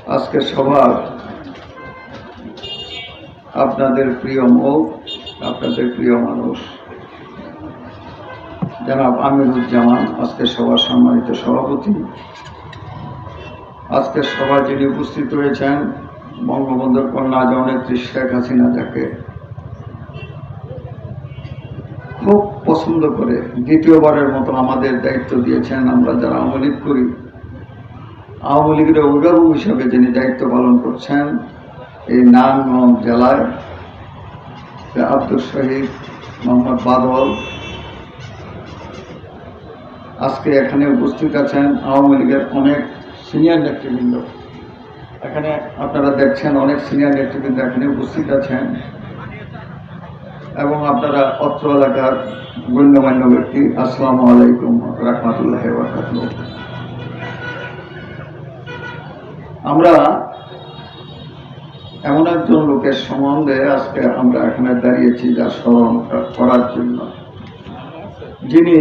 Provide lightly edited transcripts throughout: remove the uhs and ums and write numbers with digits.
আজকের সভার আপনাদের প্রিয় মুখ, আপনাদের প্রিয় মানুষ জনাব আমিরুজ্জামান আজকের সভার সম্মানিত সভাপতি। আজকের সভায় যিনি উপস্থিত রয়েছেন বঙ্গবন্ধুর কন্যা জননেত্রী শেখ হাসিনা, যাকে খুব পছন্দ করে দ্বিতীয়বারের মতো আমাদের দায়িত্ব দিয়েছেন। আমরা যারা আওয়ামী লীগ করি, আওয়ামী লীগের অভিভাবক হিসাবে যিনি দায়িত্ব পালন করছেন এই নারায়ণগঞ্জ জেলায়, আব্দুল শহীদ মোহাম্মদ বাদল আজকে এখানে উপস্থিত আছেন। আওয়ামী লীগের অনেক সিনিয়র নেতৃবৃন্দ এখানে আপনারা দেখছেন, অনেক সিনিয়র নেতৃবৃন্দ এখানে উপস্থিত আছেন এবং আপনারা অত্র এলাকার গণ্যমান্য ব্যক্তি। আসসালামু আলাইকুম রাহমাতুল্লাহি ওয়া বারাকাতুহু। আমরা এমন একজন লোকের সম্বন্ধে আজকে আমরা এখানে দাঁড়িয়েছি যা স্মরণ করার জন্য, যিনি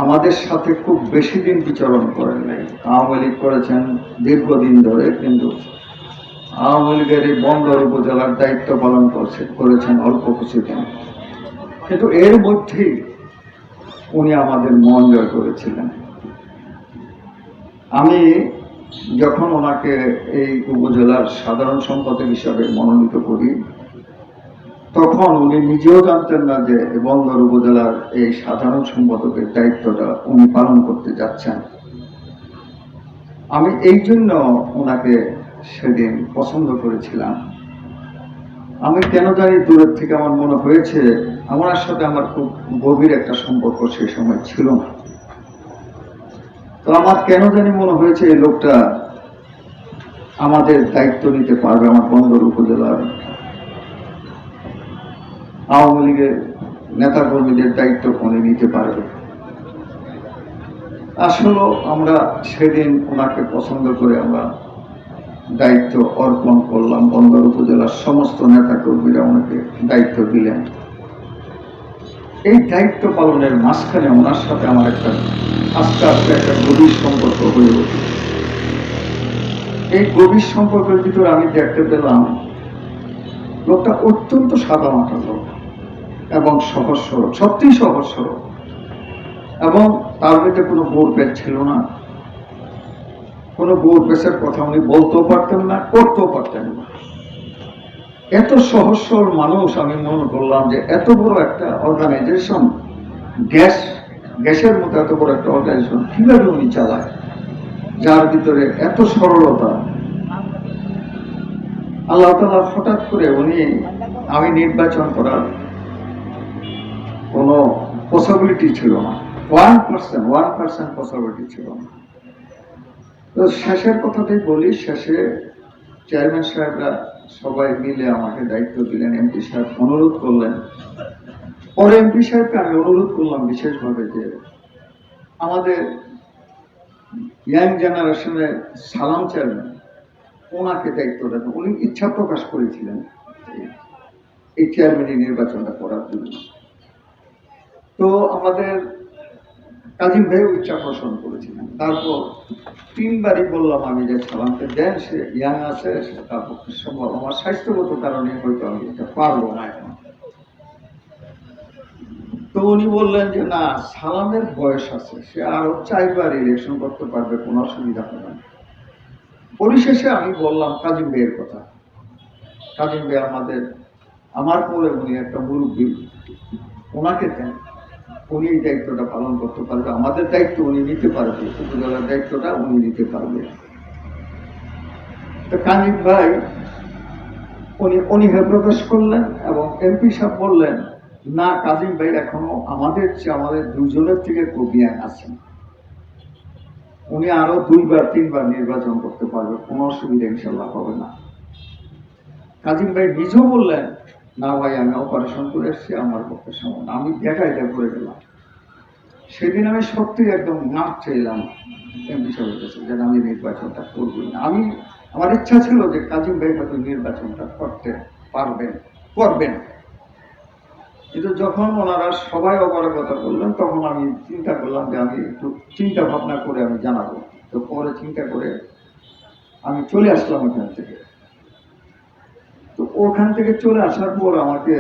আমাদের সাথে খুব বেশি দিন বিচরণ করেন নাই। আওয়ামী লীগ করেছেন দীর্ঘদিন ধরে, কিন্তু আওয়ামী লীগের এই বন্দর উপজেলার দায়িত্ব পালন করেছেন অল্প কিছুদিন, কিন্তু এর মধ্যেই উনি আমাদের মন জয় করেছিলেন। আমি যখন ওনাকে এই উপজেলার সাধারণ সম্পাদক হিসাবে মনোনীত করি, তখন উনি নিজেও জানতেন না যে বন্দর উপজেলার এই সাধারণ সম্পাদকের দায়িত্বটা উনি পালন করতে যাচ্ছেন। আমি এই জন্য ওনাকে সেদিন পছন্দ করেছিলাম। আমি কেন জানি দূরের থেকে আমার মনে হয়েছে আমার সাথে আমার খুব গভীর একটা সম্পর্ক সেই সময় ছিল না। তো আমার কেন জানি মনে হয়েছে এই লোকটা আমাদের দায়িত্ব নিতে পারবে, আমার বন্দর উপজেলার আওয়ামী লীগের নেতাকর্মীদের দায়িত্ব উনি নিতে পারবে। আসলে আমরা সেদিন ওনাকে পছন্দ করে আমরা দায়িত্ব অর্পণ করলাম। বন্দর উপজেলার সমস্ত নেতাকর্মীরা ওনাকে দায়িত্ব দিলেন। এই দায়িত্ব পালনের মাঝখানে ওনার সাথে আমার আস্তে আস্তে একটা গভীর সম্পর্ক হয়ে ওঠে। এই গভীর সম্পর্কের ভিতরে আমি দেখতে পেলাম লোকটা অত্যন্ত সাদামাটা লোক এবং সহজ সরল, সত্যিই সহজ সরল, এবং তার মধ্যে কোনো বোর পেচ ছিল না। কোনো বোর পেচের কথা উনি বলতেও পারতেন না, করতেও পারতেন না। এত সহজ সরল মানুষ, আমি মনে করলাম যে এত বড় একটা অর্গানাইজেশন, গ্যাসের মতো এত বড় একটা অর্গানাইজেশন কিভাবে উনি চালায়, যার ভিতরে এত সরলতা। আল্লাহ তাআলা হঠাৎ করে আমি নির্বাচন করার কোনো পসিবিলিটি ছিল না, 1% পসিবিলিটি ছিল না। তো শেষের কথাটাই বলি, শেষে চেয়ারম্যান সাহেবরা সবাই মিলে আমাকে দায়িত্ব দিলেন। এমপি সাহেব অনুরোধ করলেন, পরে এমপি সাহেবকে আমি অনুরোধ করলাম বিশেষভাবে যে আমাদের ইয়াং জেনারেশনের সালাম চেয়ারম্যান, ওনাকে দায়িত্ব দেন। উনি ইচ্ছা প্রকাশ করেছিলেন এই চেয়ারম্যানের নির্বাচনটা করার জন্য। তো আমাদের কাজিম ভাইও ইচ্ছা পোষণ করেছিলেন। তারপর 3 বারই বললাম আমি যে সালামকে দেন, সে ইয়াং আছে, সে তার পক্ষে সম্ভব, আমার স্বাস্থ্যগত কারণে হয়তো আমি এটা পারবো না এখন। তো উনি বললেন যে না, সালামের বয়স আছে, সে আরো 4 বার ইলেকশন করতে পারবে, কোনো অসুবিধা হবে না। পরিশেষে আমি বললাম কাজিম ভাইয়ের কথা। কাজিম ভাই আমার পরে উনি একটা মুরব্বী, ওনাকে দেন, উনি এই দায়িত্বটা পালন করতে পারবে, আমাদের দায়িত্ব উনি নিতে পারবে, উপজেলার দায়িত্বটা উনি নিতে পারবে। তো কাজিম ভাই উনি প্রকাশ করলেন এবং এমপি সাহেব বললেন না, কাজিম ভাই এখনো আমাদের দুজনের থেকে কবিয়ান আছেন, উনি আরো 2 বার 3 বার নির্বাচন করতে পারবে, কোনো অসুবিধা ইনশাল্লাহ হবে না। কাজিম ভাই নিজেও বললেন না ভাই, আমি অপারেশন করে এসেছি, আমার পক্ষে সম্ভব না। আমি এটা করে গেলাম। সেদিন আমি সত্যি একদম মাপ চাইলাম এমপি সাহেবের কাছে যে আমি নির্বাচনটা করবই না। আমার ইচ্ছা ছিল যে কাজিম ভাই হয়তো নির্বাচনটা করতে করবেন, কিন্তু যখন ওনারা সবাই অপারগতা করলেন, তখন আমি চিন্তা করলাম যে আমি একটু চিন্তা ভাবনা করে আমি জানাবো। তো পরে চিন্তা করে আমি চলে আসলাম ওখান থেকে। তো ওখান থেকে চলে আসার পর আমাকে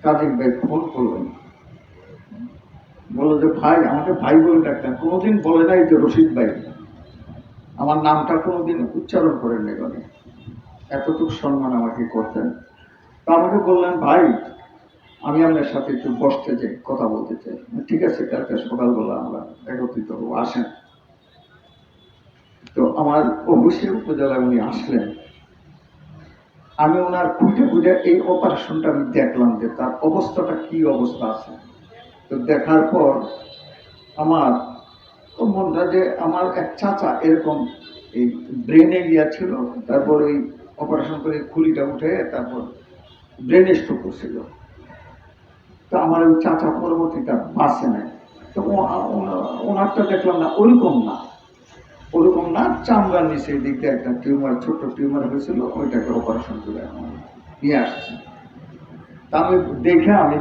কাজী ভাই ফোন করলেন, বললো যে ভাই, আমাকে ভাই বলে ডাকতেন, কোনোদিন বলে নাই যে রশিদ ভাই, আমার নামটা কোনোদিন উচ্চারণ করেন নাই, মানে এতটুকু সম্মান আমাকে করতেন। তা আমাকে বললেন, ভাই আমি আপনার সাথে একটু বসতে চাই, কথা বলতে চাই। ঠিক আছে, কালকে সকালবেলা আমরা একত্রিত হবো, আসেন। তো আমার অবশ্যই উপজেলায় উনি আসলেন। আমি ওনার খুঁজে খুঁজে এই অপারেশনটা আমি দেখলাম যে তার অবস্থাটা কি অবস্থা আছে। তো দেখার পর আমার মনটা, যে আমার এক চাচা এরকম এই ব্রেনে গিয়েছিল, তারপর ওই অপারেশন করে খুলিটা উঠে তারপর ব্রেনে স্ট্রোক করছিল। তো আমার ওই চাচা পরবর্তীটা বাঁচে নাই। তো ওনারটা দেখলাম না ওরকম না, ওরকম না, চামড়ার নিচে দিক দিয়ে একটা টিউমার, ছোট্ট টিউমার হয়েছিল, ওইটাকে অপারেশন করে নিয়ে আসছে। তা আমি দেখে আমি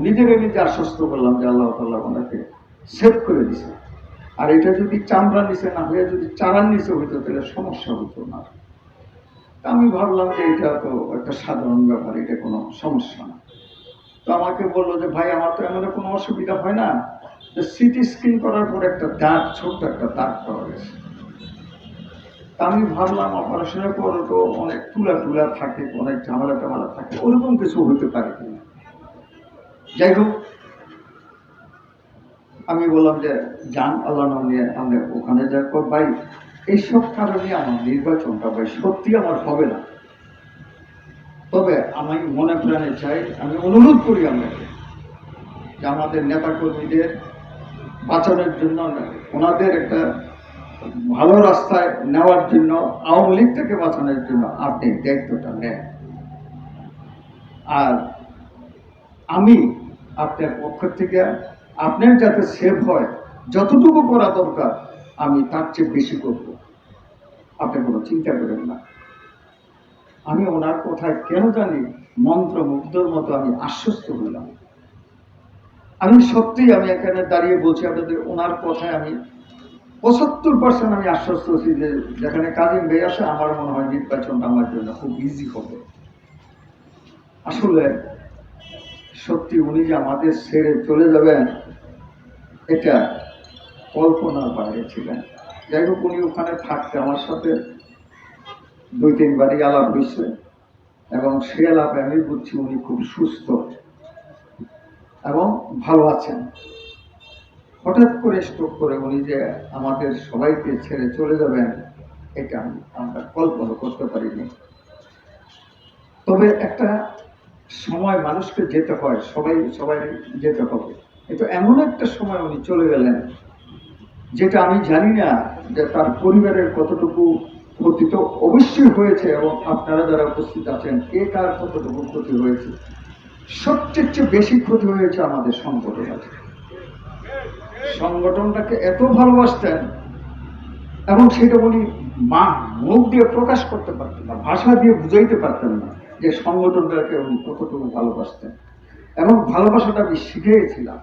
নিজেরে নিজে আশ্বস্ত করলাম যে আল্লাহ তাআলা ওনাকে সেভ করে দিছে। আর এটা যদি চামড়ার নিচে না হয়ে যদি চারার নিচে হইতো তাহলে সমস্যা হতো না। তা আমি ভাবলাম যে এটা তো একটা সাধারণ ব্যাপার, এটা কোনো সমস্যা না। তো আমাকে বললো যে ভাই, আমার তো এমন কোনো অসুবিধা হয় না, যে সিটি স্ক্যান করার পর একটা দাগ, ছোট্ট একটা দাগ পাওয়া গেছে। তা আমি ভাবলাম অপারেশনের পর তো অনেক তুলা তুলা থাকে, অনেক ঝামেলা টামেলা থাকে, ওরকম কিছু হইতে পারে কিনা। যাই হোক, আমি বললাম যে যান, আল্লাহ নাম নিয়ে আমরা ওখানে যাক। ভাই এইসব কারণে আমার নির্বাচনটা ভাই সত্যি আমার হবে না, তবে আমি মনে প্রাণে চাই, আমি অনুরোধ করি আপনাকে যে আমাদের নেতা কর্মীদের বাঁচানোর জন্য, ওনাদের একটা ভালো রাস্তায় নেওয়ার জন্য, আওয়ামী লীগ থেকে বাঁচানোর জন্য আপনি দায়িত্বটা নেন। আর আমি আপনার পক্ষ থেকে আপনার যাতে সেভ হয়, যতটুকু করা দরকার আমি তার চেয়ে বেশি করব, আপনি কোনো চিন্তা করেন না। আমি ওনার কথায় কেন জানি মন্ত্রমুগ্ধর মতো আমি আশ্বস্ত হইলাম। আমি সত্যি, আমি এখানে দাঁড়িয়ে বলছি আপনাদের, ওনার কথায় আমি 75% আমি আশ্বস্ত হচ্ছি যে যেখানে কাজিম ভাই আসে, আমার মনে হয় নির্বাচনটা আমার জন্য খুব ইজি হবে। আসলে সত্যি উনি যে আমাদের ছেড়ে চলে যাবেন, এটা কল্পনার বাইরে ছিলেন। যাই হোক, উনি ওখানে থাকতে আমার সাথে 2-3বারই আলাপ হয়েছে, এবং সে আলাপে আমি বুঝছি উনি খুব সুস্থ এবং ভালো আছেন। হঠাৎ করে স্ট্রোক করে উনি যে আমাদের সবাইকে ছেড়ে চলে যাবেন, এটা আমরা কল্পনা করতে পারিনি। তবে একটা সময় মানুষকে যেতে হয়, সবাই যেতে হবে। এটা এমন একটা সময় উনি চলে গেলেন, যেটা আমি জানি না যে তার পরিবারের কতটুকু ক্ষতি তো অবশ্যই হয়েছে, এবং আপনারা যারা উপস্থিত আছেন, কে কার কতটুকু ক্ষতি হয়েছে। সবচেয়ে বেশি ক্ষতি হয়েছে আমাদের সংগঠন আছে। সংগঠনটাকে এত ভালোবাসতেন, এবং সেটা উনি মুখ দিয়ে প্রকাশ করতে পারতেন না, ভাষা দিয়ে বুঝাইতে পারতেন না যে সংগঠনটাকে উনি কতটুকু ভালোবাসতেন। এবং ভালোবাসাটা আমি শিখেছিলাম।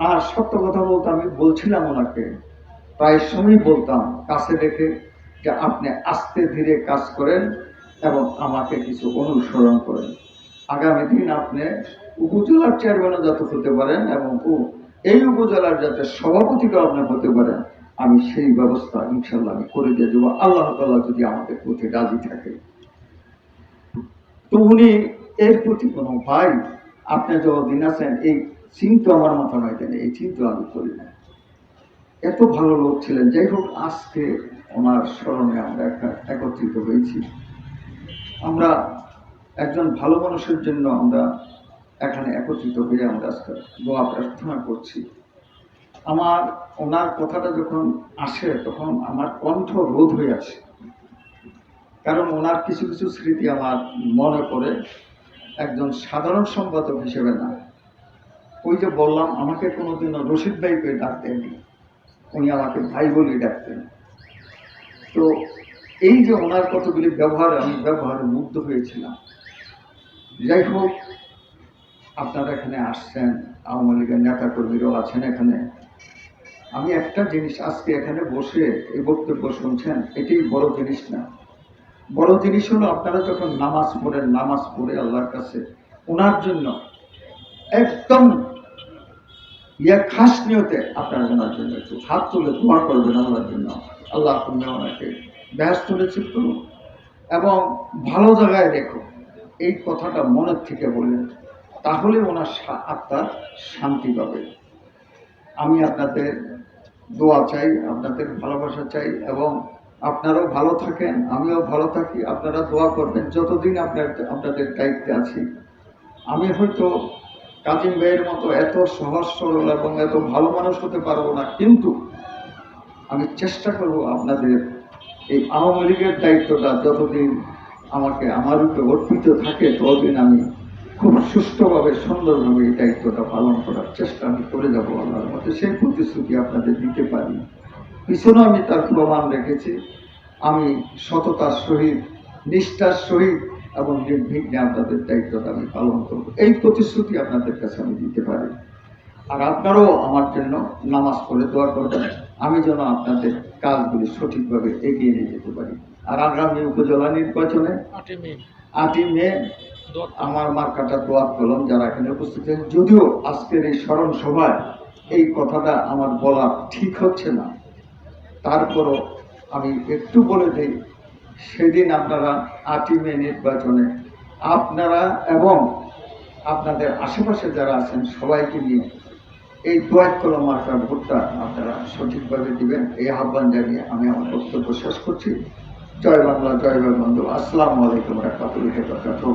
আর সত্য কথা বলতে আমি বলছিলাম ওনাকে, প্রায় সময় বলতাম কাছে রেখে, যে আপনি আস্তে ধীরে কাজ করেন এবং আমাকে কিছু অনুসরণ করেন। আগামী দিন আপনি উপজেলার চেয়ারম্যানও যাতে হতে পারেন, এবং এই উপজেলার যাতে সভাপতিও আপনি হতে পারেন, আমি সেই ব্যবস্থা ইনশাল্লাহ আমি করে দিয়ে দেবো, আল্লাহ তাআলা যদি আমাদের প্রতি রাজি থাকে। তো উনি এর প্রতি কোনো, ভাই আপনি যতদিন আছেন এই চিন্তা আমার মাথা নয়, কেন এই চিন্তা আমি করি না। এত ভালো লোক ছিলেন। যাই হোক, আজকে ওনার স্মরণে আমরা একত্রিত হয়েছি। আমরা একজন ভালো মানুষের জন্য আমরা এখানে একত্রিত হয়ে আমরা আজকে দোয়া প্রার্থনা করছি। আমার ওনার কথাটা যখন আসে, তখন আমার কণ্ঠ রোধ হয়ে আসে, কারণ ওনার কিছু কিছু স্মৃতি আমার মনে পড়ে, একজন সাধারণ সম্পাদক হিসেবে না। ওই যে বললাম, আমাকে কোনোদিনও রশিদ ভাই করে ডাকতেননি, উনি আমাকে ভাই বলে ডাকতেন। তো এই যে ওনার কতগুলি ব্যবহার, আমি ব্যবহারে মুগ্ধ হয়েছিলাম। যাই হোক, আপনারা এখানে আসছেন, আওয়ামী লীগের নেতা কর্মীরাও আছেন এখানে। আমি একটা জিনিস আজকে এখানে বসে এই বক্তব্য শুনছেন, এটাই বড় জিনিস না। বড় জিনিস হলো আপনারা যখন নামাজ পড়েন, নামাজ পড়ে আল্লাহর কাছে ওনার জন্য একদম খাস নিয়তে আপনার ওনার জন্য একটু হাত তুলে দোয়া করবেন আল্লাহর জন্য, আল্লাহ তুমি ওনাকে ব্যস্ত নসিব করুন এবং ভালো জায়গায় রেখো, এই কথাটা মনের থেকে বললেন, তাহলে ওনার আত্মার শান্তি পাবে। আমি আপনাদের দোয়া চাই, আপনাদের ভালোবাসা চাই এবং আপনারাও ভালো থাকেন, আমিও ভালো থাকি। আপনারা দোয়া করবেন যতদিন আপনাদের দায়িত্বে আছি। আমি হয়তো কাজিম ভাইয়ের মতো এত সহজ সরল এবং এত ভালো মানুষ হতে পারবো না, কিন্তু আমি চেষ্টা করব আপনাদের এই আওয়ামী লীগের দায়িত্বটা যতদিন আমার উপরে অর্পিত থাকে ততদিন আমি খুব সুষ্ঠুভাবে সুন্দরভাবে এই দায়িত্বটা পালন করার চেষ্টা আমি করে যাবো আল্লাহর মধ্যে। সেই প্রতিশ্রুতি আপনাদের দিতে পারি। পিছনে আমি তার প্রমাণ রেখেছি। আমি সততার সহিত, নিষ্ঠার সহিত এবং নির্বিঘ্নে আপনাদের দায়িত্বটা আমি পালন করব, এই প্রতিশ্রুতি আপনাদের কাছে আমি দিতে পারি। আর আপনারাও আমার জন্য নামাজ পড়ে দোয়া করবেন, আমি যেন আপনাদের কাজগুলি সঠিকভাবে এগিয়ে নিয়ে যেতে পারি। আর আগামী উপজেলা নির্বাচনে 8ই মে আমার মার্কাটা দোয়াত কলম, যারা এখানে উপস্থিত আছেন, যদিও আজকের এই স্মরণ সভায় এই কথাটা আমার বলা ঠিক হচ্ছে না, তারপরও আমি একটু বলে দিই, সেদিন আপনারা 8ই মে নির্বাচনে আপনারা এবং আপনাদের আশেপাশে যারা আছেন সবাইকে নিয়ে এই দোয়াত কলম মার্কার ভোটটা আপনারা সঠিকভাবে দিবেন, এই আহ্বান জানিয়ে আমি আমার বক্তব্য শেষ করছি। জয় বাংলা, জয় বঙ্গবন্ধু। আসসালামু আলাইকুম ওয়া রাহমাতুল্লাহি ওয়া বারাকাতুহু।